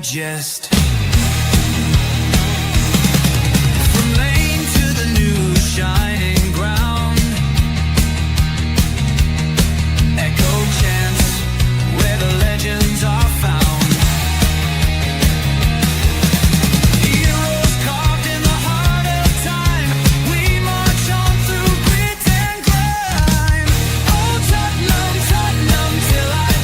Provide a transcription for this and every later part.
digest. From lane to the new shining ground, echo chants where the legends are found. Heroes carved in the heart of time, we march on through grit and grime. Oh Tottenham, Tottenham till I die.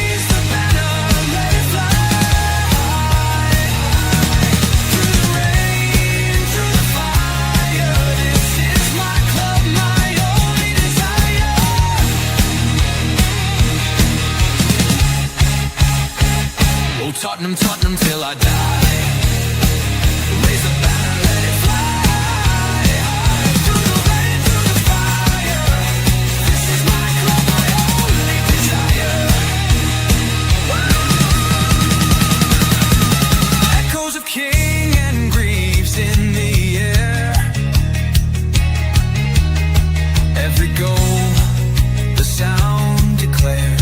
Raise the banner, let it fly. Through the rain, through the fire, this is my club, my only desire. Oh Tottenham, Tottenham till I die. Raise the banner, let it fly. Through the rain, through the fire, this is my club, my only desire. Echoes of King and Greaves in the air. Every goal, the sound declares.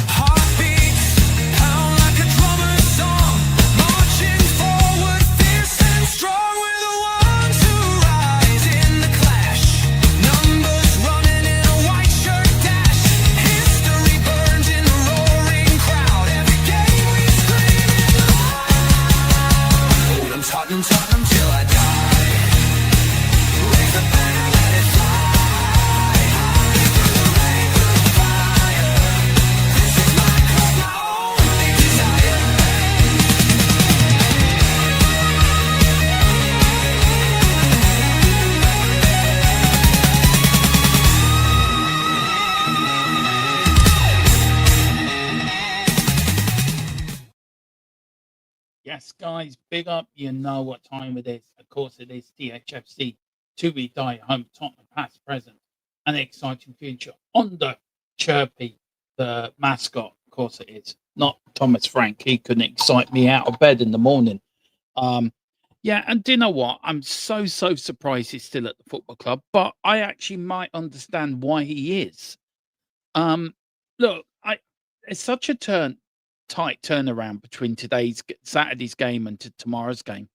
Heartbeats pound like a drummer's song, marching forward, fierce and strong. We're the ones who rise in the clash. Numbers running in a white shirt dash. History burns in the roaring crowd. Every game we scream it loud. I'm Tottenham, Tottenham till I die. Raise the banner, let it fly. Through the rain, through the fire, this is my club, my only desire. Yes, guys, big up. You know what time it is. Of course, it is THFC. To be die home, Tottenham past, present, and an exciting future. Under Chirpy, the mascot, of course it is. Not Thomas Frank. He couldn't excite me out of bed in the morning. Yeah, and do you know what? I'm so surprised he's still at the football club, but I actually might understand why he is. Look, it's such a tight turnaround between Saturday's game and tomorrow's game.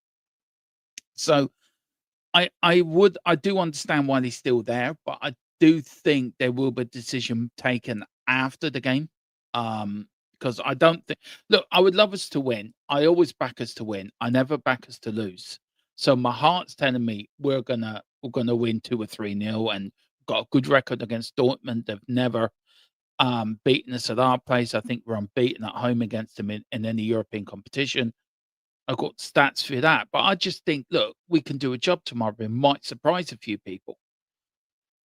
So I do understand why he's still there, but I do think there will be a decision taken after the game. Because I don't think. Look, I would love us to win. I always back us to win. I never back us to lose. So my heart's telling me we're gonna win 2 or 3-0, and got a good record against Dortmund. They've never beaten us at our place. I think we're unbeaten at home against them in any European competition. I've got stats for that, but I just think, look, we can do a job tomorrow. It might surprise a few people.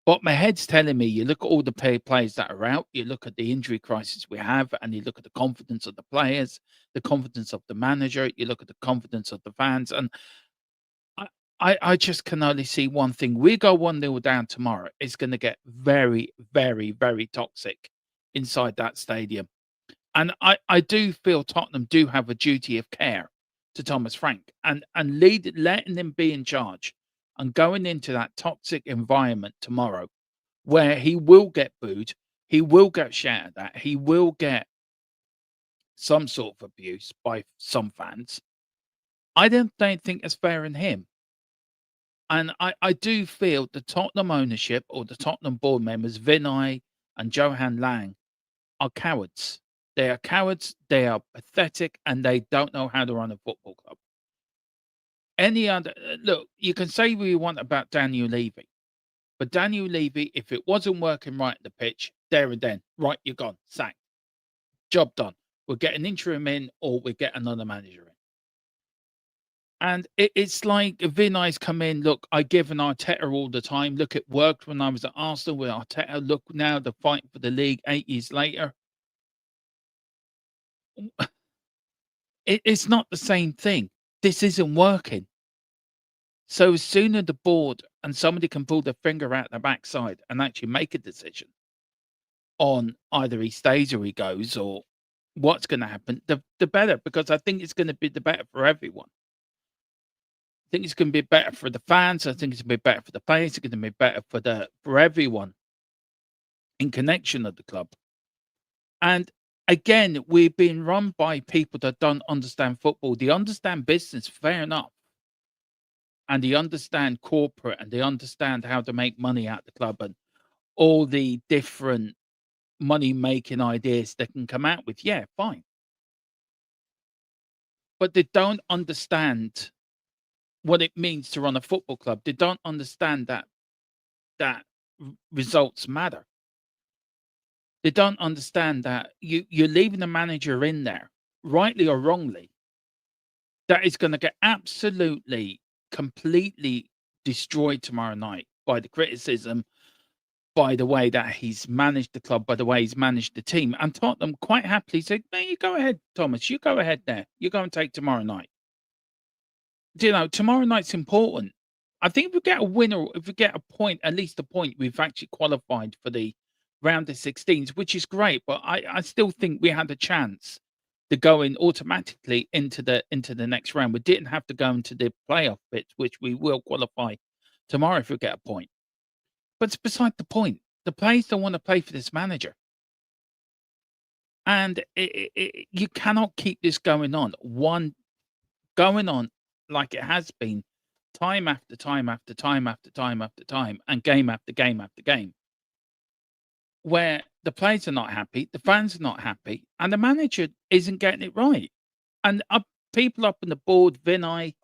But my head's telling me, you look at all the players that are out, you look at the injury crisis we have, and you look at the confidence of the players, the confidence of the manager, you look at the confidence of the fans, and I just can only see one thing. We go 1-0 down tomorrow. It's going to get very, very, very toxic inside that stadium. And I do feel Tottenham do have a duty of care to Thomas Frank and letting him be in charge and going into that toxic environment tomorrow where he will get booed, he will get shouted at, he will get some sort of abuse by some fans. I don't think it's fair in him. And I do feel the Tottenham ownership or the Tottenham board members, Vinay and Johan Lang, are cowards. They are cowards, they are pathetic, and they don't know how to run a football club. Any other look, you can say what you want about Daniel Levy, but Daniel Levy, if it wasn't working right at the pitch, there and then, right, you're gone, sacked. Job done. We'll get an interim in or we get another manager in. And it's like Vinay's come in. Look, I give an Arteta all the time. Look, it worked when I was at Arsenal with Arteta. Look, now they're fighting for the league 8 years later. It's not the same thing. This isn't working. So as soon as the board and somebody can pull their finger out the backside and actually make a decision on either he stays or he goes or what's going to happen, the better, because I think it's going to be the better for everyone. I think it's going to be better for the fans. I think it's going to be better for the players. It's going to be better for everyone. in connection of the club. And again, we're being run by people that don't understand football. They understand business, fair enough. And they understand corporate and they understand how to make money at the club and all the different money making ideas they can come out with. Yeah, fine. But they don't understand what it means to run a football club. They don't understand that results matter. They don't understand that you're leaving a manager in there, rightly or wrongly, that is going to get absolutely, completely destroyed tomorrow night by the criticism, by the way that he's managed the club, by the way he's managed the team. And Tottenham quite happily said, "No, you go ahead, Thomas. You go ahead there. You go and take tomorrow night." Tomorrow night's important. I think if we get a winner, if we get a point, at least a point, we've actually qualified for the round of 16s, which is great. But I still think we had a chance to go in automatically into the next round. We didn't have to go into the playoff bits, which we will qualify tomorrow if we get a point. But it's beside the point. The players don't want to play for this manager. And you cannot keep this going on like it has been time after time after time after time after time and game after game after game, where the players are not happy, the fans are not happy, and the manager isn't getting it right. And people up on the board, Vinay,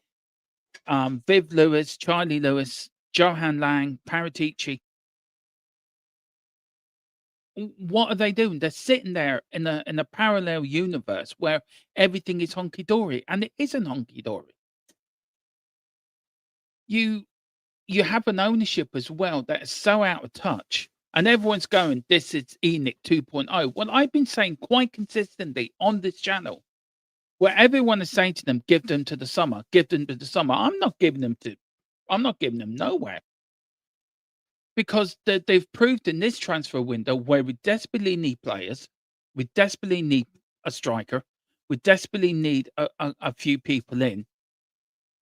Viv Lewis, Charlie Lewis, Johan Lang, Paratici, what are they doing? They're sitting there in a parallel universe where everything is honky dory, and it isn't honky dory. You you have an ownership as well that is so out of touch, and everyone's going, "This is ENIC 2.0." Well, I've been saying quite consistently on this channel, where everyone is saying to them, "Give them to the summer, give them to the summer." I'm not giving them nowhere because they've proved in this transfer window where we desperately need players, we desperately need a striker, we desperately need a few people in,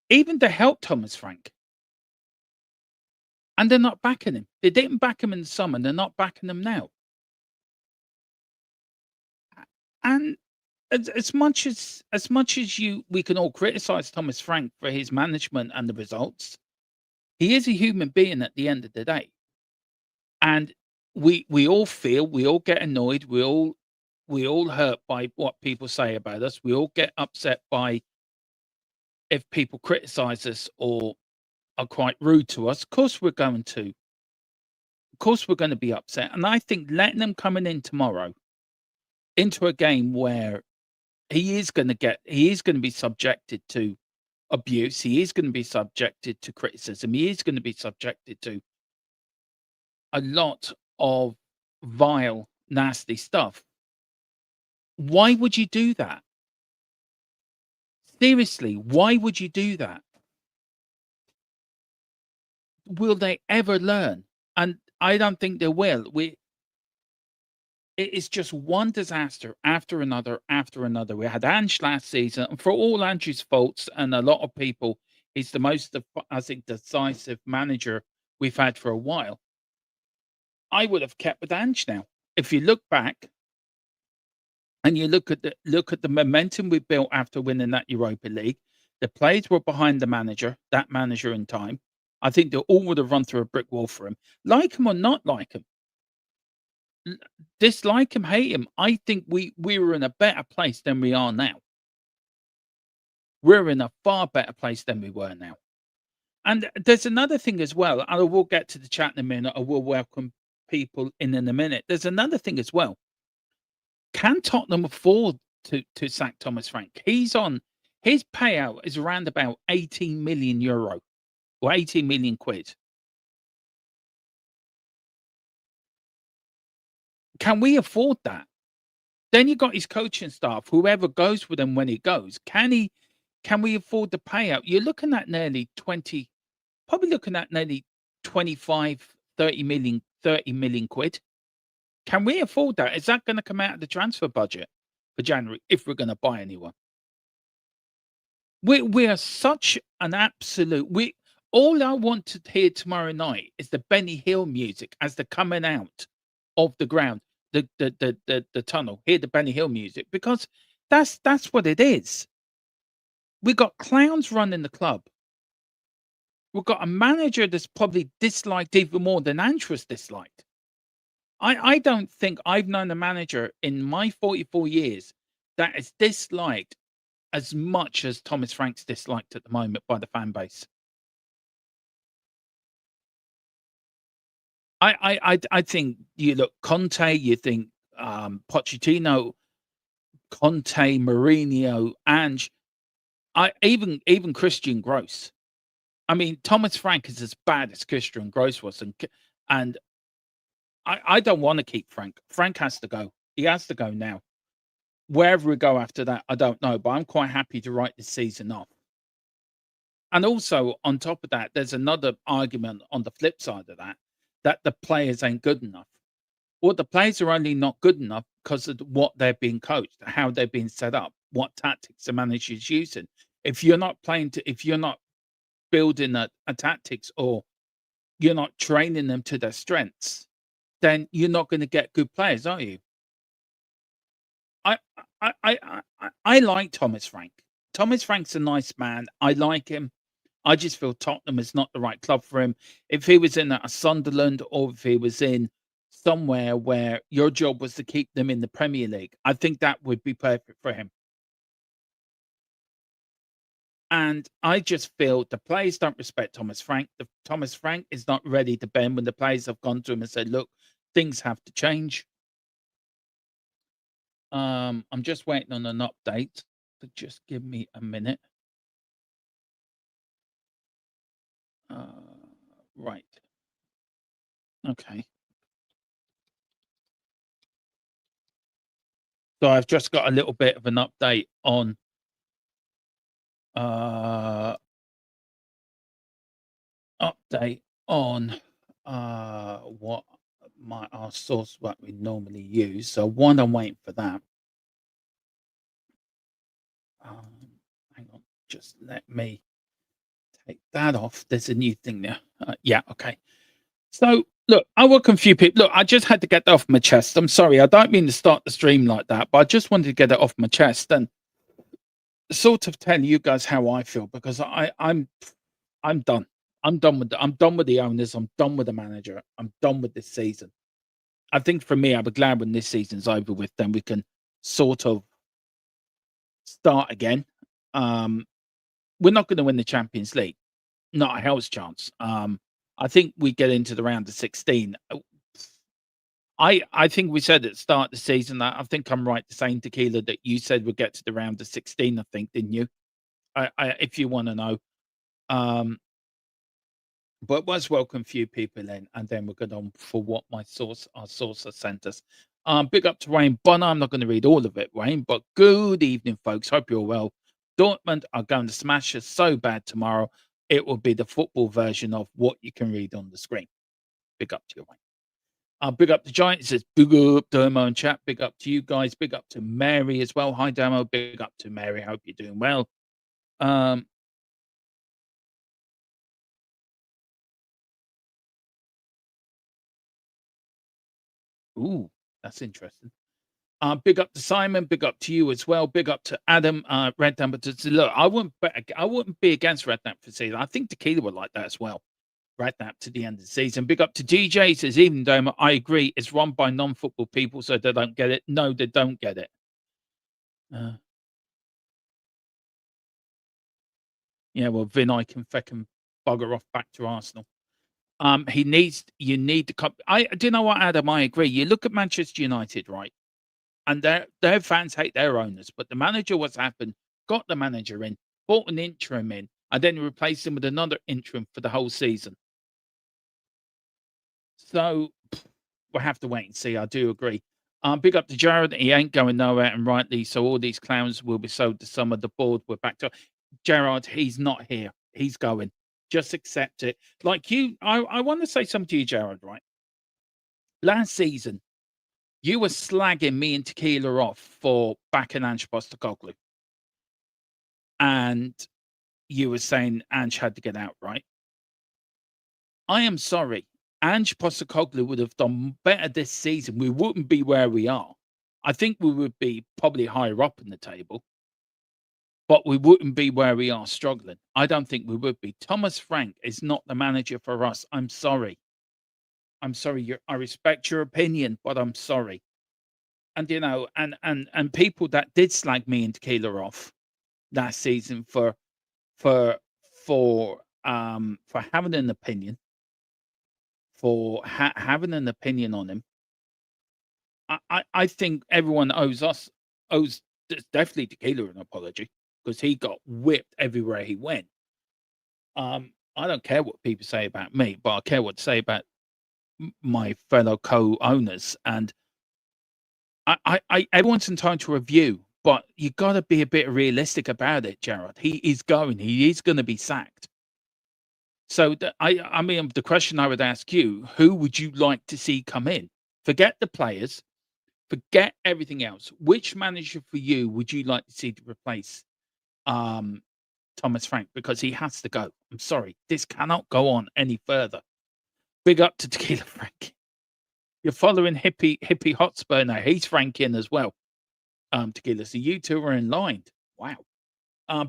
even to help Thomas Frank. And they're not backing him. They didn't back him in the summer, and they're not backing him now. And as much as we can all criticize Thomas Frank for his management and the results, he is a human being at the end of the day. And we all feel, we all get annoyed, we all hurt by what people say about us. We all get upset by if people criticize us or are quite rude to us. Of course we're going to. Of course we're going to be upset. And I think letting them coming in tomorrow into a game where he is going to be subjected to abuse, he is going to be subjected to criticism, he is going to be subjected to a lot of vile, nasty stuff. Why would you do that? Seriously, why would you do that? Will they ever learn? And I don't think they will. It is just one disaster after another after another. We had Ange last season, and for all Ange's faults, and a lot of people, he's the most, I think, decisive manager we've had for a while. I would have kept with Ange now. If you look back and you look at the momentum we built after winning that Europa League, the players were behind that manager in time. I think they all would have run through a brick wall for him, like him or not like him. Dislike him, hate him, I think we were in a better place than we are now. We're in a far better place than we were now. And there's another thing as well, and I will get to the chat in a minute. I will welcome people in a minute. There's another thing as well. Can Tottenham afford to sack Thomas Frank? His payout is around about 18 million euro or 18 million quid. Can we afford that? Then you got his coaching staff, whoever goes with him when he goes. Can we afford the payout? You're looking at nearly 20, probably looking at nearly 25, 30 million quid. Can we afford that? Is that going to come out of the transfer budget for January if we're going to buy anyone? We are such an absolute. All I want to hear tomorrow night is the Benny Hill music as they're coming out of the ground, the tunnel, hear the Benny Hill music, because that's what it is. We've got clowns running the club. We've got a manager that's probably disliked even more than Ange was disliked. I don't think I've known a manager in my 44 years that is disliked as much as Thomas Frank's disliked at the moment by the fan base. I think you look Conte, you think Pochettino, Conte, Mourinho, Ange, even Christian Gross. I mean, Thomas Frank is as bad as Christian Gross was, and I don't want to keep Frank. Frank has to go. He has to go now. Wherever we go after that, I don't know, but I'm quite happy to write this season off. And also, on top of that, there's another argument on the flip side of that, that the players ain't good enough. Well, the players are only not good enough because of what they're being coached, how they're being set up, what tactics the manager's using. If you're not if you're not building a tactics, or you're not training them to their strengths, then you're not going to get good players, are you? I I like Thomas Frank. Thomas Frank's a nice man. I like him. I just feel Tottenham is not the right club for him. If he was in a Sunderland, or if he was in somewhere where your job was to keep them in the Premier League, I think that would be perfect for him. And I just feel the players don't respect Thomas Frank. Thomas Frank is not ready to bend when the players have gone to him and said, "Look, things have to change." I'm just waiting on an update. So just give me a minute. Right. Okay. So I've just got a little bit of an update on uh what our source what we normally use. So one, I'm waiting for that. Hang on, just let me take that off. There's a new thing there. Yeah, okay. So look, I welcome a few people. Look, I just had to get that off my chest. I'm sorry, I don't mean to start the stream like that, but I just wanted to get it off my chest and sort of tell you guys how I feel, because I'm done. I'm done with the owners. I'm done with the manager. I'm done with this season. I think for me, I'll be glad when this season's over with. Then we can sort of start again. We're not going to win the Champions League, not a hell's chance. I think we get into the round of 16. I think we said at the start of the season that I think I'm right to saying, Tequila, that you said we'd get to the round of 16. I think, didn't you? If you want to know. But was welcome few people in, and then we'll go on for what our source has sent us. Big up to Wayne Bonner. I'm not going to read all of it, Wayne, but good evening, folks. Hope you're well. Dortmund are going to smash us so bad tomorrow. It will be the football version of what you can read on the screen. Big up to you, Wayne. Big up to Giants. It says big up Dermo and chat. Big up to you guys. Big up to Mary as well. Hi, Dermo. Big up to Mary. Hope you're doing well. Ooh, that's interesting. Big up to Simon. Big up to you as well. Big up to Adam. Redknapp. But look, I wouldn't be against Redknapp for season. I think Tequila would like that as well. Redknapp to the end of the season. Big up to DJ. Says, even though I agree, it's run by non-football people, so they don't get it. No, they don't get it. Yeah, well, Vinay can fucking bugger off back to Arsenal. You need to come. Do you know what, Adam? I agree. You look at Manchester United, right? And their fans hate their owners, but the manager, what's happened, got the manager in, bought an interim in, and then replaced him with another interim for the whole season. So we'll have to wait and see. I do agree. Big up to Jared. He ain't going nowhere, and rightly so. All these clowns will be sold to some of the board. We're back to Gerard. He's not here. He's going. Just accept it. Like you, I want to say something to you, Gerard, right? Last season, you were slagging me and Tequila off for backing Ange Postecoglou. And you were saying Ange had to get out, right? I am sorry. Ange Postecoglou would have done better this season, we wouldn't be where we are. I think we would be probably higher up in the table, but we wouldn't be where we are struggling. I don't think we would be. Thomas Frank is not the manager for us. I'm sorry. I'm sorry. I respect your opinion, but I'm sorry. And and people that did slag me and Tequila off last season for for having an opinion, for having an opinion on him. I think everyone owes definitely Tequila an apology because he got whipped everywhere he went. I don't care what people say about me, but I care what to say about my fellow co-owners. And everyone's entitled to review, but you got to be a bit realistic about it, Gerard. He is going to be sacked. So I mean, the question I would ask you: who would you like to see come in? Forget the players, forget everything else. Which manager for you would you like to see to replace um, Thomas Frank? Because he has to go. I'm sorry, this cannot go on any further. Big up to Tequila Frank. You're following hippie Hotspur now. He's Frank in as well. Tequila. So you two are in line. Wow.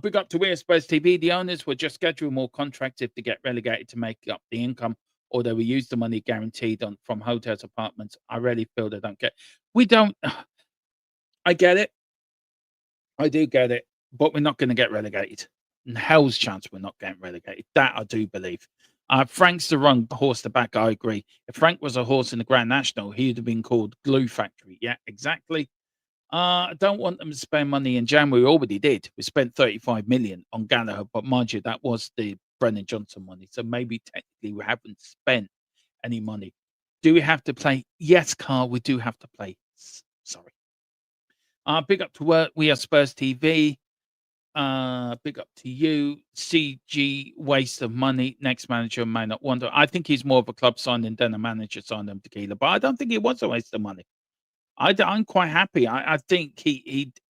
Big up to We're Spurs TV. The owners were just scheduling more contracts if they get relegated to make up the income, or they will use the money guaranteed on from hotels, apartments. I really feel they don't get. We don't. I get it. I do get it, but we're not going to get relegated. In hell's chance we're not getting relegated. That I do believe. Frank's the wrong horse to back. I agree. If Frank was a horse in the Grand National, he'd have been called Glue Factory. Yeah, exactly. I don't want them to spend money in January. We already did. We spent 35 million on Gallagher, but mind you, that was the Brennan Johnson money. So maybe technically we haven't spent any money. Do we have to play? Yes, Carl, we do have to play. Sorry. Big up to We Are Spurs TV. Big up to you. CG waste of money. Next manager may not wonder. I think he's more of a club signing than a manager signing Tequila, but I don't think it was a waste of money. I'm quite happy. I think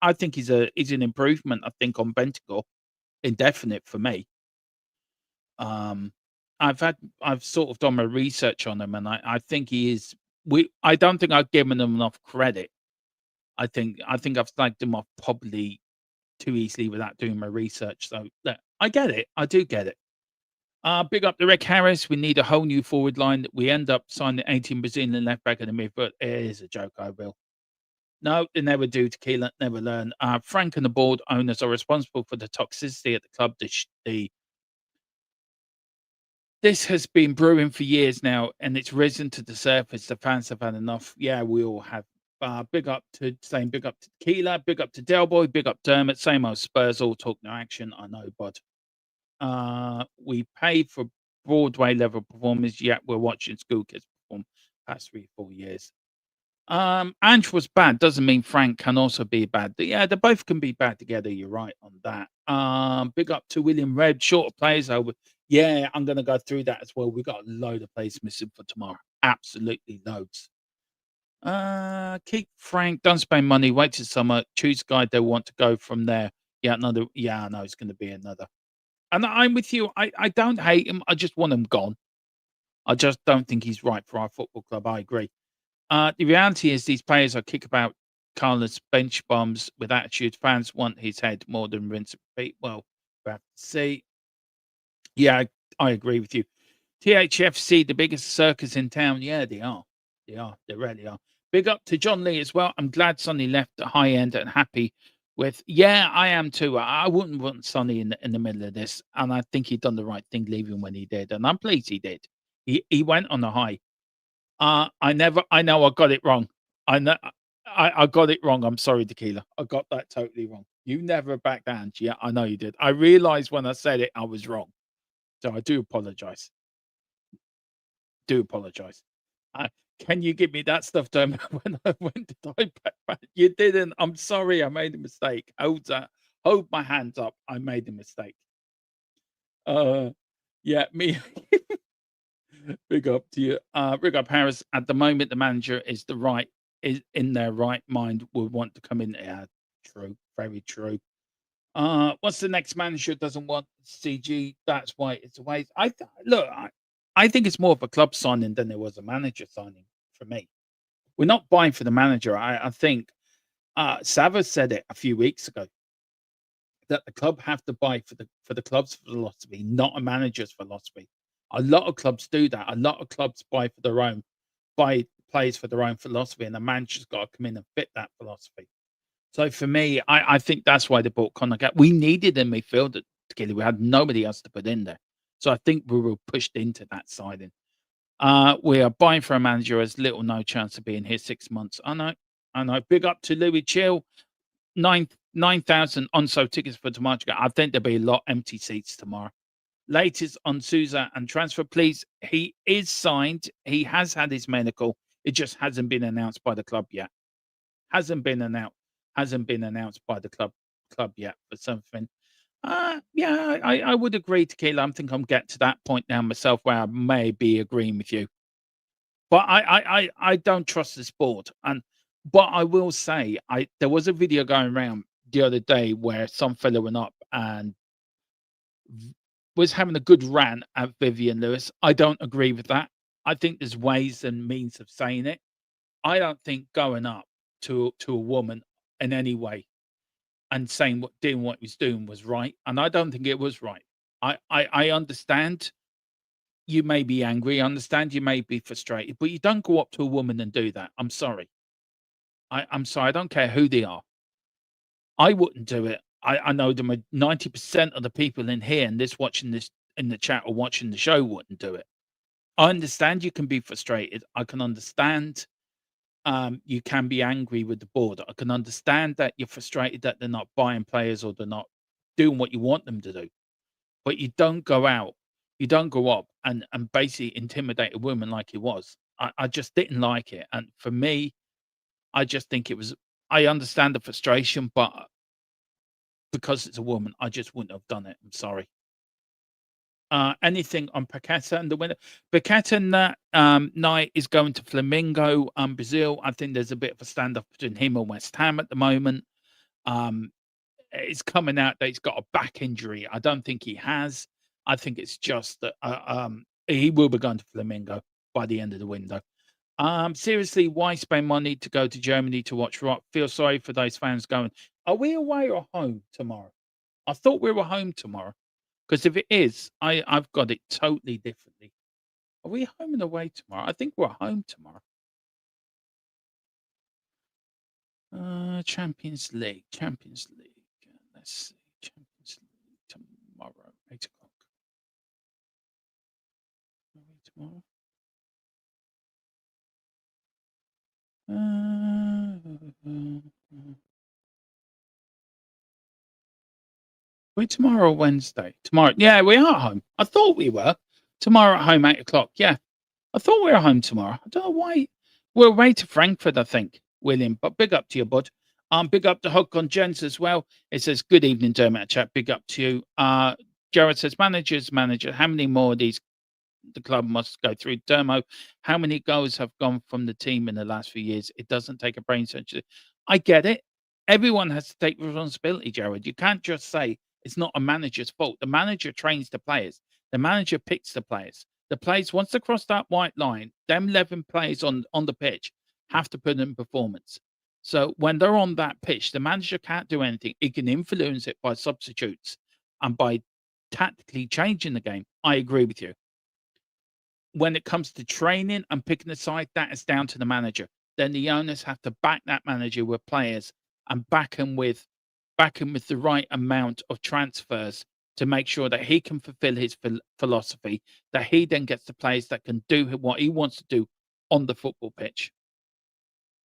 I think he's an improvement. I think on Bentacle, indefinite for me. I've sort of done my research on him, and I think he is. I don't think I've given him enough credit. I think I've slagged him off probably too easily without doing my research. So look, I get it. I do get it. Big up to Rick Harris. We need a whole new forward line. We end up signing 18 Brazilian left back in the mid, but it is a joke. I will. No, they never do. Tequila, never learn. Frank and the board owners are responsible for the toxicity at the club. This has been brewing for years now, and it's risen to the surface. The fans have had enough. Yeah, we all have. Big up to Tequila, big up to Del Boy, big up Dermot. Same old Spurs, all talk no action. I know, bud. We pay for Broadway level performers, yet we're watching school kids perform past 3-4 years. Ange was bad, doesn't mean Frank can also be bad. Yeah, they both can be bad together. You're right on that. Big up to William Red, short plays over. Yeah, I'm gonna go through that as well. We got a load of plays missing for tomorrow. Absolutely loads. Keep Frank, don't spend money, wait till summer, choose a guy they want to go from there. Yeah, another. Yeah, I know it's gonna be another. And I'm with you. I don't hate him. I just want him gone. I just don't think he's right for our football club. I agree. The reality is these players are kickabout, Carlos bench bombs with attitude. Fans want his head more than rinse and repeat. Well, we have to see. Yeah, I agree with you. THFC, the biggest circus in town. Yeah, they are. They are. They really are. Big up to John Lee as well. I'm glad Sonny left the high end and happy with. Yeah, I am too. I wouldn't want Sonny in the middle of this, and I think he done the right thing leaving when he did, and I'm pleased he did. He went on a high. I know I got it wrong. I know I got it wrong. I'm sorry, Tequila. I got that totally wrong. You never backed Ange. Yeah, I know you did. I realized when I said it, I was wrong. So I do apologize. Do apologize. Uh, can you give me that stuff, Dermot? When did I back? You didn't. I'm sorry. I made a mistake. Hold my hands up. I made a mistake. Yeah, me. Big up to you. Big up Harris. At the moment, the manager is in their right mind, would want to come in. Yeah, true. Very true. What's the next manager doesn't want CG? That's why it's a waste. Look. I think it's more of a club signing than it was a manager signing for me. We're not buying for the manager. I think Savas said it a few weeks ago that the club have to buy for the club's philosophy, not a manager's philosophy. A lot of clubs do that. A lot of clubs buy players for their own philosophy, and the manager's got to come in and fit that philosophy. So for me, I think that's why they bought Conor Gallagher. We needed a midfielder, together. We had nobody else to put in there. So I think we were pushed into that siding. We are buying for a manager who has little no chance of being here 6 months. I know. I know. Big up to Louis Chill. 9,000 on-sale tickets for tomorrow. I think there'll be a lot empty seats tomorrow. Latest on Souza and transfer, please. He is signed. He has had his medical. It just hasn't been announced by the club yet. Hasn't been announced. Hasn't been announced by the club yet for something. Yeah, I would agree, Tequila. I think I'm getting to that point now myself where I may be agreeing with you. But I don't trust this board. But I will say there was a video going around the other day where some fella went up and was having a good rant at Vivian Lewis. I don't agree with that. I think there's ways and means of saying it. I don't think going up to a woman in any way and saying doing what he was doing was right. And I don't think it was right. I understand you may be angry. I understand you may be frustrated, but you don't go up to a woman and do that. I'm sorry. I'm sorry. I don't care who they are. I wouldn't do it. I know 90% of the people in here and watching this in the chat or watching the show wouldn't do it. I understand you can be frustrated. I can understand you can be angry with the board. I can understand that you're frustrated that they're not buying players or they're not doing what you want them to do. But you don't go out, you don't go up and basically intimidate a woman like he was. I just didn't like it. And for me, I just think it was, I understand the frustration, but because it's a woman, I just wouldn't have done it. I'm sorry. Anything on Paqueta and the winner? Paqueta night is going to Flamengo, Brazil. I think there's a bit of a standoff between him and West Ham at the moment. It's coming out that he's got a back injury. I don't think he has. I think it's just that he will be going to Flamengo by the end of the window. Seriously, why spend money to go to Germany to watch rock? Feel sorry for those fans going. Are we away or home tomorrow? I thought we were home tomorrow. Because if it is, I've got it totally differently. Are we home and away tomorrow? I think we're home tomorrow. Champions League. Let's see. Champions League tomorrow, 8 o'clock. Are we tomorrow? We tomorrow or Wednesday? Tomorrow. Yeah, we are home. I thought we were. Tomorrow at home, 8 o'clock. Yeah. I thought we were home tomorrow. I don't know why. We're away to Frankfurt, I think, William. But big up to you, bud. Big up to Hook on Jens as well. It says, good evening, Dermot chat. Big up to you. Jared says, manager. How many more of these the club must go through? Dermo, how many goals have gone from the team in the last few years? It doesn't take a brain surgery. I get it. Everyone has to take responsibility, Jared. You can't just say it's not a manager's fault. The manager trains the players. The manager picks the players. The players, once they cross that white line, them 11 players on the pitch have to put in performance. So when they're on that pitch, the manager can't do anything. He can influence it by substitutes and by tactically changing the game. I agree with you. When it comes to training and picking the side, that is down to the manager. Then the owners have to back that manager with players and back him with the right amount of transfers to make sure that he can fulfill his philosophy, that he then gets the players that can do what he wants to do on the football pitch.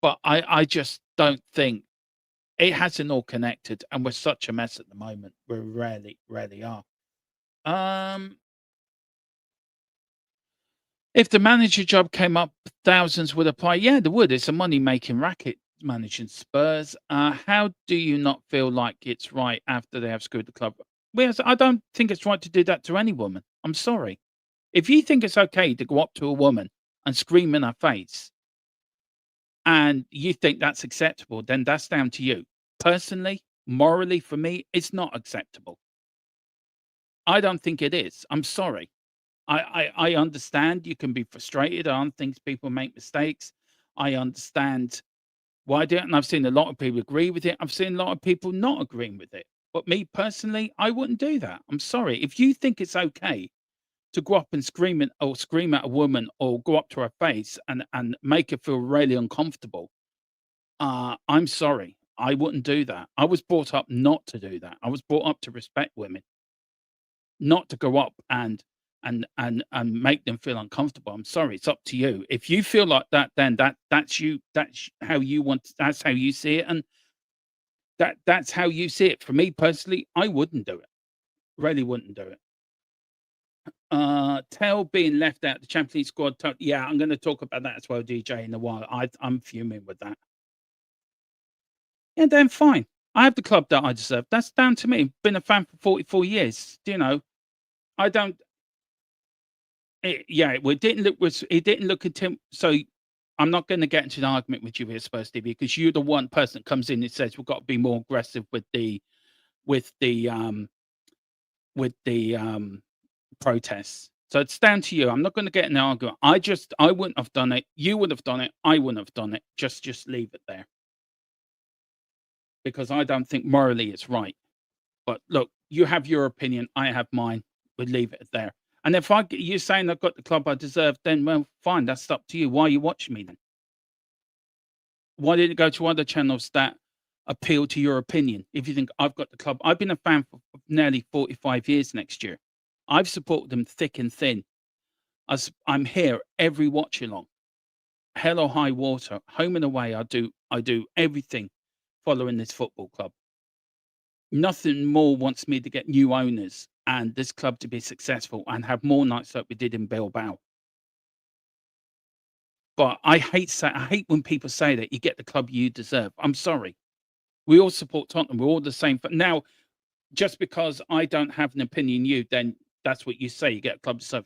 But I just don't think it hasn't all connected, and we're such a mess at the moment. We rarely are. If the manager job came up, thousands would apply. Yeah, they would. It's a money-making racket managing Spurs. How do you not feel like it's right after they have screwed the club? Well, I don't think it's right to do that to any woman. I'm sorry. If you think it's okay to go up to a woman and scream in her face and you think that's acceptable, then that's down to you. Personally, morally, for me, it's not acceptable. I don't think it is. I'm sorry. I understand you can be frustrated. I think people make mistakes. I understand why do it, and I've seen a lot of people agree with it. I've seen a lot of people not agreeing with it. But me personally, I wouldn't do that. I'm sorry. If you think it's okay to go up and scream at a woman or go up to her face and make her feel really uncomfortable, I'm sorry. I wouldn't do that. I was brought up not to do that. I was brought up to respect women, not to go up and make them feel uncomfortable. I'm sorry. It's up to you. If you feel like that, then that's you. That's how you want. That's how you see it, and that's how you see it. For me personally, I wouldn't do it. Really wouldn't do it. Tell being left out the Champions League squad. Yeah, I'm going to talk about that as well, DJ, in a while. I'm fuming with that. Yeah, then fine. I have the club that I deserve. That's down to me. Been a fan for 44 years. You know, I don't. Yeah, well, it didn't look at him. So I'm not going to get into an argument with you here, Spurs TV, because you're the one person that comes in and says we've got to be more aggressive with the um with the protests. So it's down to you. I'm not going to get in an argument. I wouldn't have done it. You would have done it. I wouldn't have done it. Just leave it there because I don't think morally it's right. But look, you have your opinion. I have mine. We'll leave it there. And if you're saying I've got the club I deserve, then well, fine. That's up to you. Why are you watching me then? Why didn't it go to other channels that appeal to your opinion? If you think I've got the club, I've been a fan for nearly 45 years next year. I've supported them thick and thin. I'm here every watch along, hell or high water, home and away. I do everything following this football club. Nothing more wants me to get new owners and this club to be successful and have more nights like we did in Bilbao. But I hate when people say that you get the club you deserve. I'm sorry. We all support Tottenham. We're all the same. Now, just because I don't have an opinion, then that's what you say. You get a club deserve.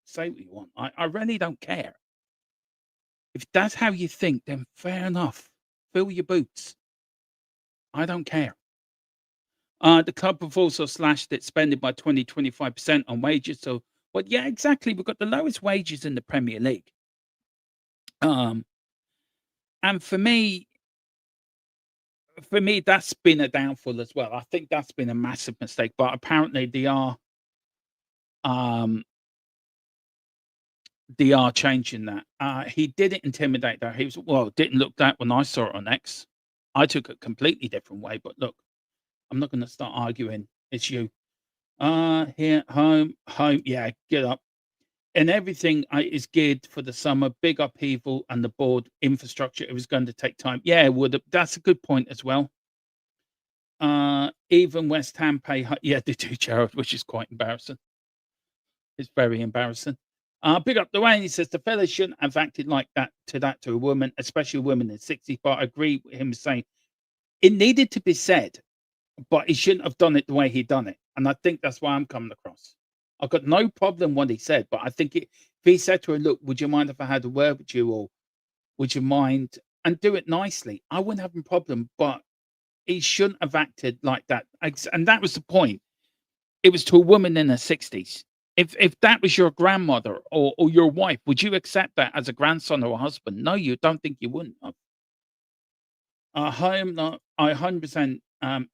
Say what you want. I really don't care. If that's how you think, then fair enough. Fill your boots. I don't care. The club have also slashed its spending by 25% on wages. So, but yeah, exactly. We've got the lowest wages in the Premier League. And for me, that's been a downfall as well. I think that's been a massive mistake. But apparently, um, they are changing that. He didn't intimidate though. Didn't look that when I saw it on X. I took it a completely different way. But look, I'm not going to start arguing. It's you. Here, home. Yeah, get up. And everything is geared for the summer. Big upheaval and the board infrastructure. It was going to take time. Yeah, it would. That's a good point as well. Even West Ham pay. Yeah, they do, Jared, which is quite embarrassing. It's very embarrassing. Big up the way. He says the fellas shouldn't have acted like that to a woman, especially a woman in 60s. But I agree with him saying it needed to be said, but he shouldn't have done it the way he done it. And I think that's why I'm coming across. I've got no problem what he said, but I think if he said to her, "Look, would you mind if I had a word with you, or would you mind?" and do it nicely, I wouldn't have a problem. But he shouldn't have acted like that. And that was the point. It was to a woman in her 60s. If that was your grandmother or your wife, would you accept that as a grandson or a husband? No, you don't think you wouldn't have. Home, no, I 100%, I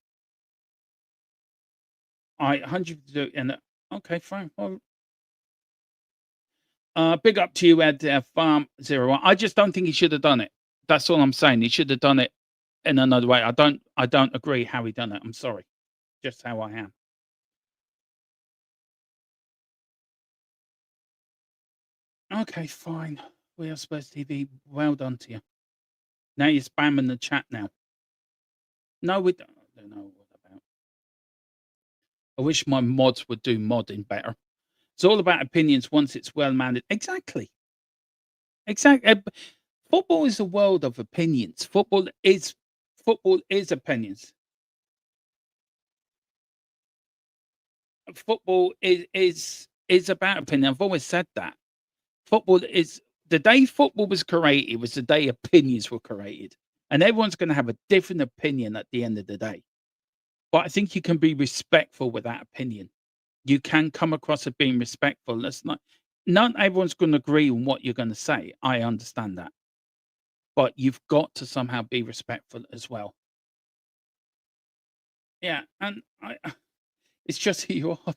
100% and okay, fine. Well, big up to you, Ed, Farm 01. I just don't think he should have done it. That's all I'm saying. He should have done it in another way. I don't agree how he done it. I'm sorry. Just how I am. Okay, fine. We are Spurs TV. Well done to you. Now you're spamming the chat now. No, we don't know what about. I wish my mods would do modding better. It's all about opinions once it's well managed. Exactly. Exactly. Football is a world of opinions. Football is opinions. Football is about opinion. I've always said that. Football is the day football was created was the day opinions were created. And everyone's going to have a different opinion at the end of the day. But I think you can be respectful with that opinion. you can come across as being respectful. That's not everyone's going to agree on what you're going to say. I understand that, but you've got to somehow be respectful as well. Yeah, and it's just who you are.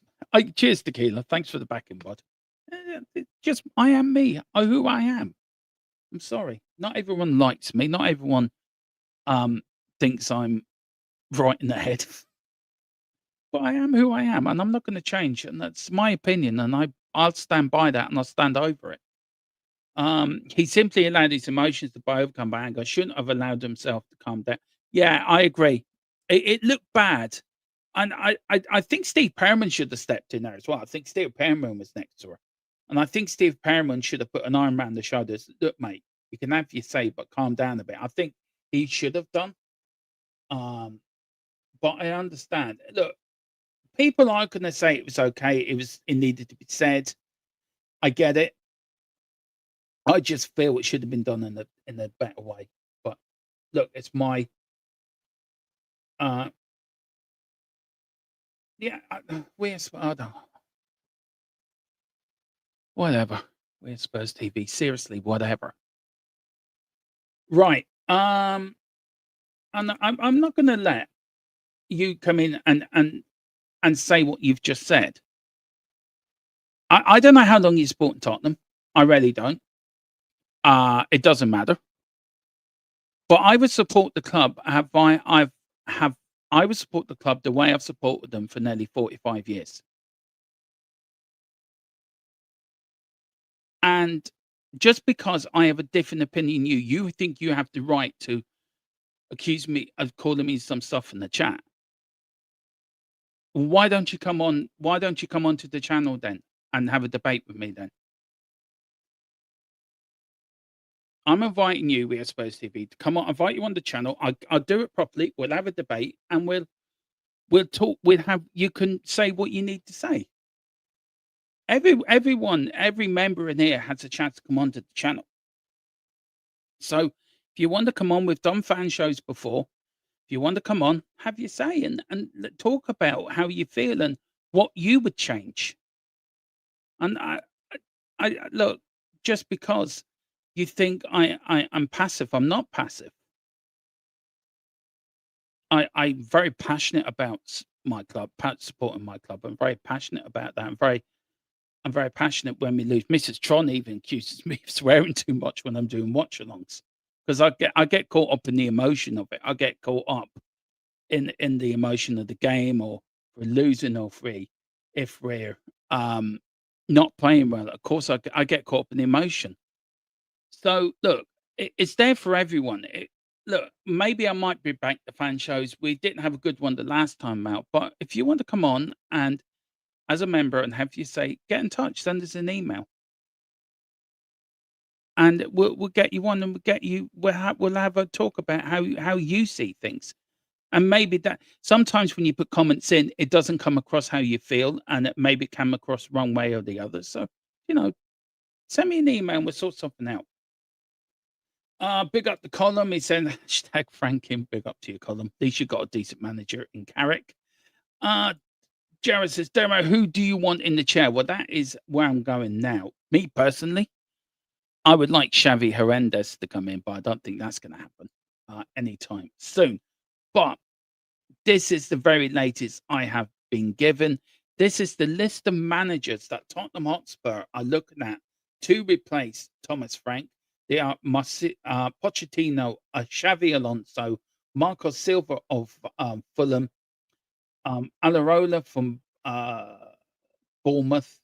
Cheers, tequila. Thanks for the backing, bud. It's just I am me. Who I am. I'm sorry. Not everyone likes me. Not everyone um thinks I'm right in the head. But I am who I am, and I'm not going to change. And that's my opinion, and I'll stand by that, and I'll stand over it. He simply allowed his emotions to overcome by anger. Shouldn't have allowed himself to calm down. Yeah, I agree. It looked bad, and I think Steve Perriman should have stepped in there as well. I think Steve Perriman was next to her, and I think Steve Perriman should have put an arm around the shoulders. Look, mate, you can have your say, but calm down a bit. I think he should have done. Um, but I understand. Look, people are going to say it was okay. It needed to be said. I get it. I just feel it should have been done in a better way. But look, it's my uh yeah, I don't whatever. We're Spurs TV. Seriously, whatever. Right. And I'm not gonna let you come in and say what you've just said. I don't know how long you support Tottenham. I really don't. It doesn't matter. But I would support the club. Have I would support the club the way I've supported them for nearly 45 years. And just because I have a different opinion than you think you have the right to accuse me of calling me some stuff in the chat. Why don't you come on? Why don't you come onto the channel then and have a debate with me then? I'm inviting you, We Are Supposed to Be, to come on. Invite you on the channel. I'll do it properly. We'll have a debate and we'll talk. We'll have you can say what you need to say. Every member in here has a chance to come onto the channel. So if you want to come on, we've done fan shows before. If you want to come on, have your say and talk about how you feel and what you would change. And I look, just because you think I'm passive, I'm not passive. I'm very passionate about my club, supporting my club. I'm very passionate about that. I'm very passionate when we lose. Mrs. Tron even accuses me of swearing too much when I'm doing watch-alongs because I get caught up in the emotion of it. I get caught up in the emotion of the game, or we're losing, or if we're not playing well. Of course, I get caught up in the emotion. So look, it's there for everyone. Look, maybe I might be back to fan shows. We didn't have a good one the last time out, but if you want to come on and as a member and have you say, get in touch, send us an email, and we'll get you on, and we'll have a talk about how you see things. And maybe that sometimes when you put comments in, it doesn't come across how you feel, and it maybe come across wrong way or the other. So, you know, send me an email and we'll sort something out. Big up the column. He said hashtag Franking, big up to your column. At least you got a decent manager in Carrick. Jared says, Demo, who do you want in the chair? Well, that is where I'm going now. Me personally, I would like Xavi Hernandez to come in, but I don't think that's going to happen anytime soon. But this is the very latest I have been given. This is the list of managers that Tottenham Hotspur are looking at to replace Thomas Frank. They are Pochettino, Xavi Alonso, Marco Silva of Fulham, Alarola from Bournemouth,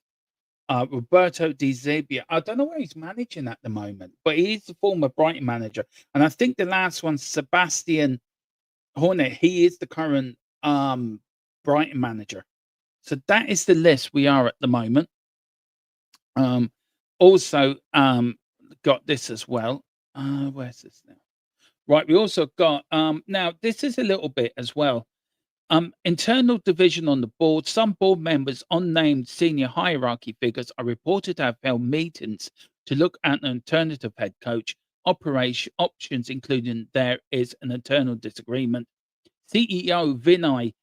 Roberto Di Zebia. I don't know where he's managing at the moment, but he's the former Brighton manager. And I think the last one, Sebastian Hornet, he is the current Brighton manager. So that is the list we are at the moment. Also, got this as well. Where's this now? Right, we also got now this is a little bit as well. Internal division on the board. Some board members, unnamed senior hierarchy figures, are reported to have held meetings to look at an alternative head coach. Operation options, including there is an internal disagreement. CEO Vinay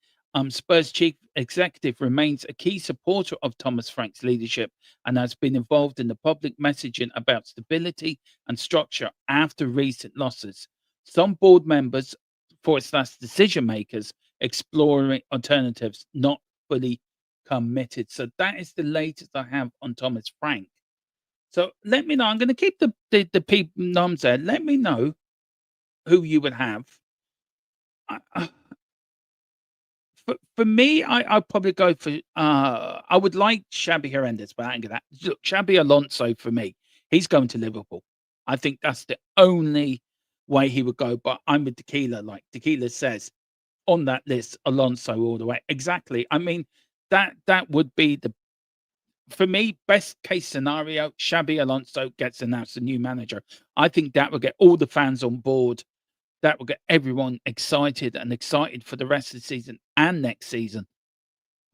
Spurs chief executive remains a key supporter of Thomas Frank's leadership and has been involved in the public messaging about stability and structure after recent losses. Some board members, for slash decision makers, exploring alternatives, not fully committed. So that is the latest I have on Thomas Frank. So let me know. I'm going to keep the people noms there. Let me know who you would have. I, for me, I'd probably go for I would like Xabi Hernandez, but I ain't gonna look, Xabi Alonso for me, he's going to Liverpool. I think that's the only way he would go, but I'm with Tequila, like Tequila says, on that list, Alonso all the way. Exactly. I mean, that would be the for me, best case scenario, Xabi Alonso gets announced a new manager. I think that would get all the fans on board. That will get everyone excited for the rest of the season and next season.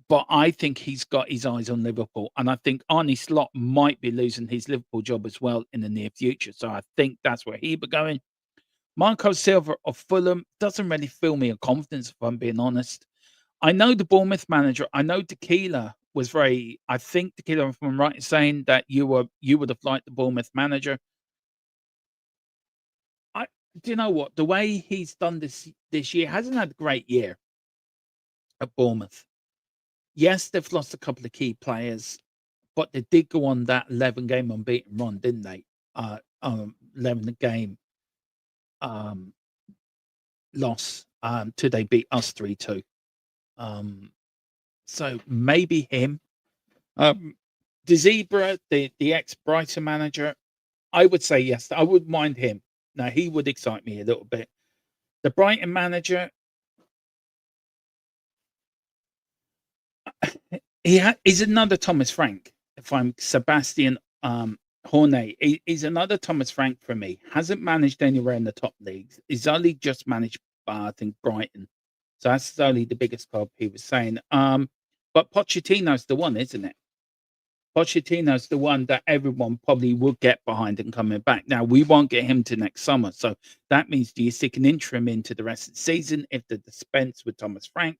But I think he's got his eyes on Liverpool, and I think Arne Slot might be losing his Liverpool job as well in the near future. So I think that's where he'll be going. Marco Silva of Fulham doesn't really fill me a confidence, if I'm being honest. I know the Bournemouth manager. I know Tequila was very. I think Tequila, if I'm right in saying that you would have liked the Bournemouth manager. I do you know what the way he's done this year hasn't had a great year at Bournemouth. Yes, they've lost a couple of key players, but they did go on that 11 game unbeaten run, didn't they? 11 game um, loss till they beat us 3-2. Um, so maybe him. De Zebra, the ex Brighton manager, I would say yes. I wouldn't mind him. Now he would excite me a little bit. The Brighton manager, he's another Thomas Frank. If I'm Sebastian Hornet, he's another Thomas Frank for me. Hasn't managed anywhere in the top leagues. He's only just managed, I think, Brighton. So that's only the biggest club he was saying. But Pochettino's the one, isn't it? Pochettino's the one that everyone probably will get behind and coming back. Now we won't get him to next summer, so that means do you stick an interim into the rest of the season if the dispense with Thomas Frank?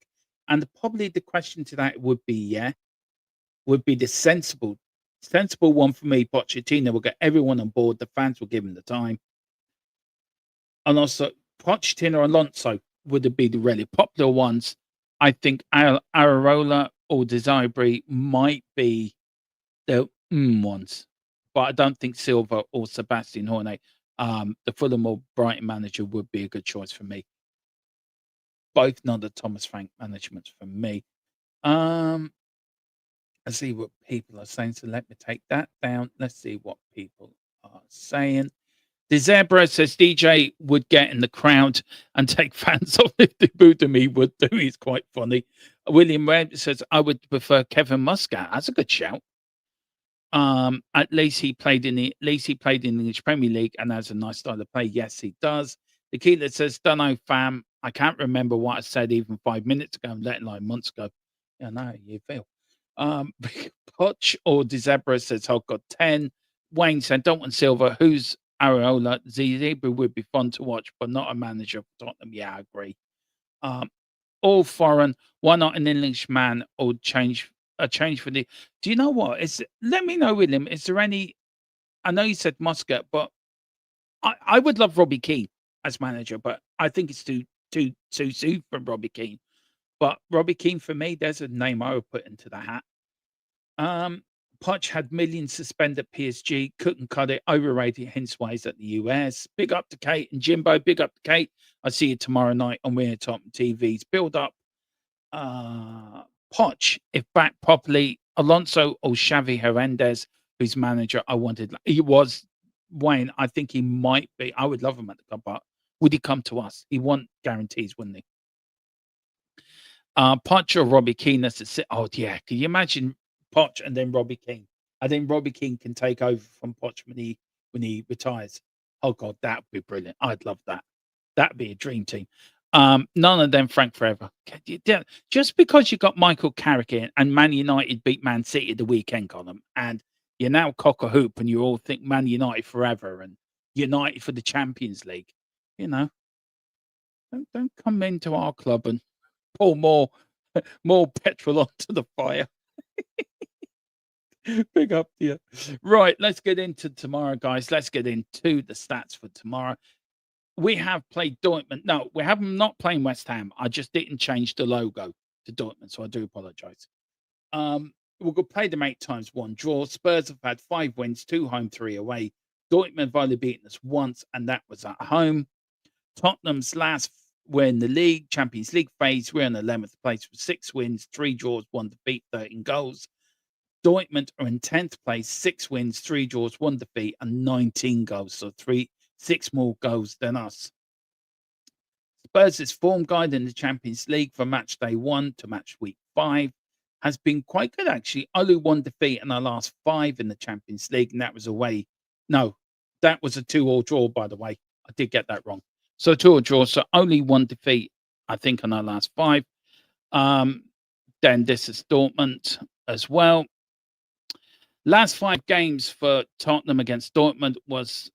And probably the question to that would be, would be the sensible one for me. Pochettino will get everyone on board. The fans will give him the time, and also Pochettino Alonso would be the really popular ones. I think Ararola or Desiree might be the ones, but I don't think Silva or Sebastian Hornet, the Fulham or Brighton manager, would be a good choice for me. Both not the Thomas Frank management for me. Let's see what people are saying. So let me take that down. Let's see what people are saying. The Zebra says DJ would get in the crowd and take fans off if the Budami would do. He's quite funny. William Webb says I would prefer Kevin Muscat. That's a good shout. At least he played in the English Premier League and has a nice style of play. Yes, he does. The Keeler says, "Dunno, fam. I can't remember what I said even 5 minutes ago, let alone months ago." Yeah, no, you feel. Poch or Dezebra says, "I've got 10." Wayne said, "Don't want Silver. Who's Areola? Zebra would be fun to watch, but not a manager for Tottenham." Yeah, I agree. All foreign. Why not an Englishman or change a change for the? Do you know what? Let me know, William. Is there any? I know you said Muscat, but I would love Robbie Keane as manager, but I think it's too soon for Robbie Keane. But Robbie Keane for me, there's a name I would put into the hat. Poch had millions to spend at PSG, couldn't cut it, overrated, hence why he's at the US. Big up to Kate and Jimbo, big up to Kate. I'll see you tomorrow night on We're Top TV's build up. Poch, if backed properly, Alonso or Xavi Hernandez, whose manager I wanted. He was Wayne. I think he might be. I would love him at the club, but would he come to us? He want guarantees, wouldn't he? Poch or Robbie Keane. That's a sit. Oh yeah, can you imagine Poch and then Robbie Keane? I think Robbie Keane can take over from Poch when he retires. Oh god, that would be brilliant. I'd love that. That'd be a dream team. None of them Frank forever. Just because you got Michael Carrick in and Man United beat Man City the weekend, Colin, and you're now cock a hoop and you all think Man United forever and United for the Champions League. You know, don't come into our club and pull more. more petrol onto the fire. Big up to you. Right, let's get into tomorrow, guys. Let's get into the stats for tomorrow. We have played Dortmund. No, we have not playing West Ham. I just didn't change the logo to Dortmund, so I do apologise. We'll go play them 8 times, 1 draw. Spurs have had 5 wins, 2 home, 3 away. Dortmund have only beaten us once, and that was at home. Tottenham's last win the league, Champions League phase, we're in 11th place with 6 wins, 3 draws, 1 defeat, 13 goals. Dortmund are in 10th place, 6 wins, 3 draws, 1 defeat, and 19 goals. So 6 more goals than us. Spurs' form guide in the Champions League from match day 1 to match week 5 has been quite good, actually. Only 1 defeat in our last 5 in the Champions League, and that was away. No, that was a 2-all draw, by the way. I did get that wrong. So 2-all draw, so only 1 defeat, I think, in our last 5. Then this is Dortmund as well. Last 5 games for Tottenham against Dortmund was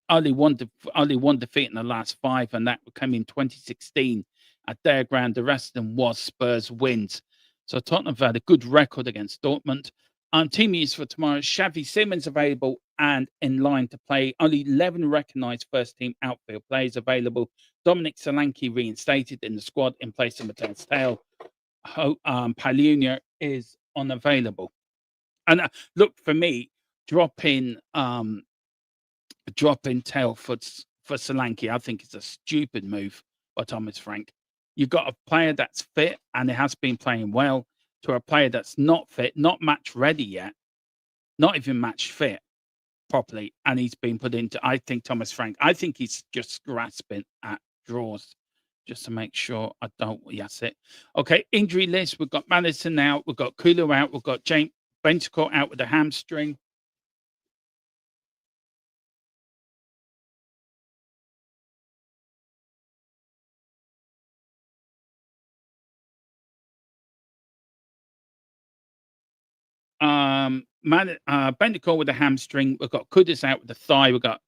only one defeat in the last 5, and that came in 2016 at their ground. The rest of them was Spurs wins. So Tottenham have had a good record against Dortmund. Team news for tomorrow: Xavi Simons available and in line to play. Only 11 recognised first-team outfield players available. Dominic Solanke reinstated in the squad in place of Mateus Tail. Palunia is unavailable. And look, for me, dropping Tail for Solanke, I think it's a stupid move by Thomas Frank. You've got a player that's fit and it has been playing well, to a player that's not fit, not match ready yet, not even match fit properly, and he's been put into. I think Thomas Frank, I think he's just grasping at draws, just to make sure I don't. Yes, it. Okay, injury list. We've got Madison out. We've got Kulu out. We've got James Bentancur out with a hamstring. Bentancur with a hamstring. We've got Kudus out with a thigh. We've got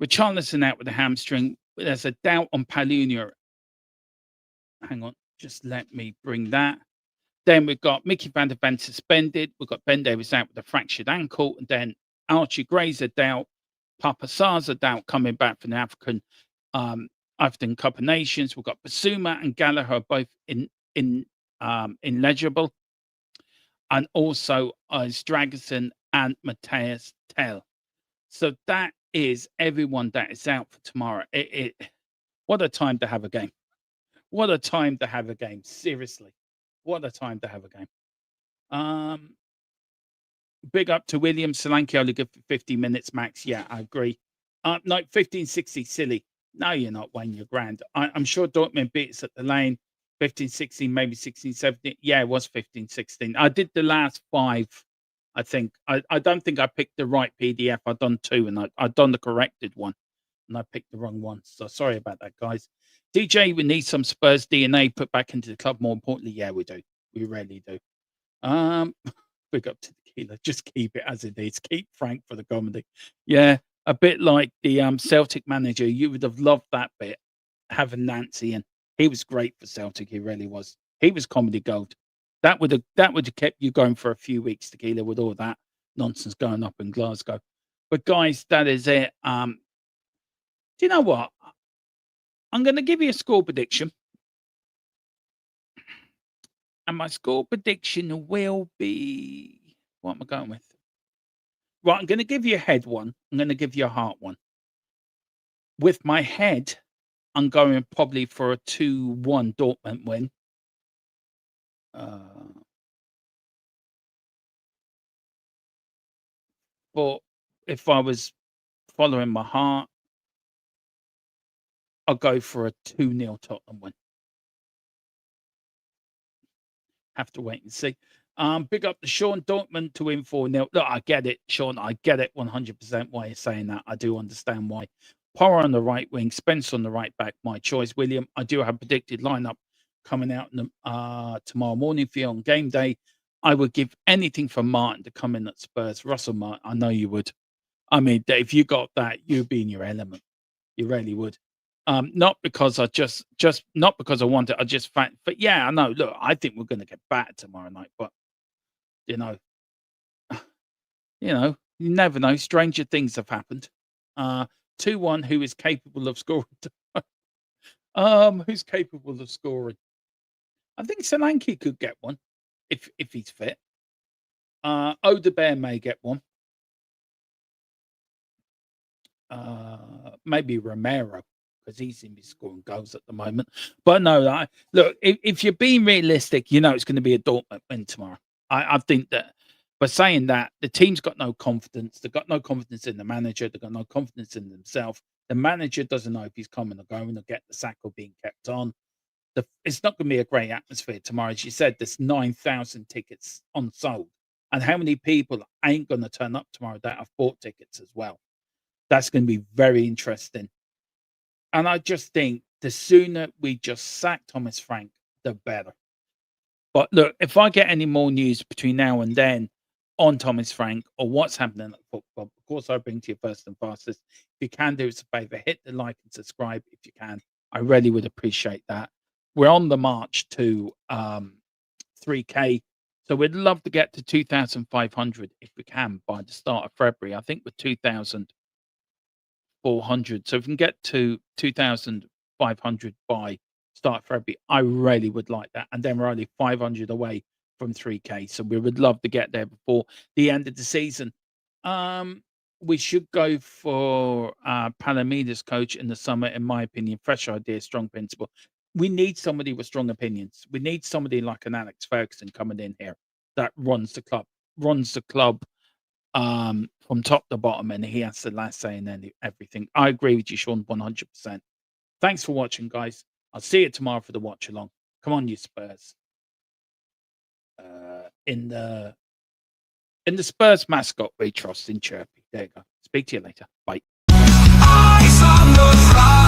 Richarlison out with a hamstring. There's a doubt on Palunia. Hang on, just let me bring that. Then we've got Mickey van der Ven suspended. We've got Ben Davies out with a fractured ankle. And then Archie Gray's a doubt. Papa Sarr's a doubt coming back from the African Cup of Nations. We've got Basuma and Gallagher both illegible. And also Dragerson and Mateus Tell. So that is everyone that is out for tomorrow. What a time to have a game. What a time to have a game. Seriously. What a time to have a game. Big up to William. Solanke only good for 50 minutes max. Yeah, I agree. No, 15-60, silly. No, you're not, Wayne. You're grand. I'm sure Dortmund beat us at the lane. 15-16, maybe 16-17. Yeah, it was 15-16. I did the last 5, I think. I don't think I picked the right PDF. I've done 2, and I've done the corrected one, and I picked the wrong one. So sorry about that, guys. DJ, we need some Spurs DNA put back into the club. More importantly, yeah, we do. We really do. Big up to Tequila. Just keep it as it is. Keep Frank for the comedy. Yeah, a bit like the Celtic manager. You would have loved that bit, having Nancy in. He was great for Celtic. He really was. He was comedy gold. That would have kept you going for a few weeks, Tequila, with all that nonsense going up in Glasgow. But guys, that is it. Do you know what? I'm going to give you a score prediction. And my score prediction will be... What am I going with? Right, I'm going to give you a head one. I'm going to give you a heart one. With my head, I'm going probably for a 2-1 Dortmund win. But if I was following my heart, I'll go for a 2-0 Tottenham win. Have to wait and see. Big up to Sean. Dortmund to win 4-0. Look, I get it, Sean. I get it 100% why you're saying that. I do understand why. Porro on the right wing, Spence on the right back. My choice, William. I do have a predicted lineup coming out tomorrow morning for you on game day. I would give anything for Martin to come in at Spurs. Russell Martin, I know you would. I mean, if you got that, you'd be in your element. You really would. Not because I just not because I want it. I just fact, but yeah, I know. Look, I think we're going to get battered tomorrow night, but you know, you never know. Stranger things have happened. 2-1. Who is capable of scoring? Who's capable of scoring? I think Solanke could get one if he's fit. Odebear may get one. Maybe Romero because he seems to be scoring goals at the moment. But no, look, if you're being realistic, it's going to be a Dortmund win tomorrow. I think that. But saying that, the team's got no confidence. They've got no confidence in the manager. They've got no confidence in themselves. The manager doesn't know if he's coming or going or get the sack or being kept on. It's not going to be a great atmosphere tomorrow. As you said, there's 9,000 tickets unsold. And how many people ain't going to turn up tomorrow that have bought tickets as well? That's going to be very interesting. And I just think the sooner we just sack Thomas Frank, the better. But look, if I get any more news between now and then on Thomas Frank or what's happening at the football, of course, I'll bring to you first and fastest. If you can do us a favor, hit the like and subscribe if you can. I really would appreciate that. We're on the march to 3K. So we'd love to get to 2,500 if we can by the start of February. I think we're 2,400. So if we can get to 2,500 by start of February, I really would like that. And then we're only 500 away from 3K. So we would love to get there before the end of the season. We should go for Palomita's coach in the summer, in my opinion. Fresh idea, strong principle. We need somebody with strong opinions. We need somebody like an Alex Ferguson coming in here that runs the club from top to bottom, and he has the last say in everything. I agree with you, Sean, 100%. Thanks for watching, guys. I'll see you tomorrow for the watch along. Come on, you Spurs. In the Spurs mascot we trust in Chirpy. There you go. Speak to you later. Bye. Eyes on the prize.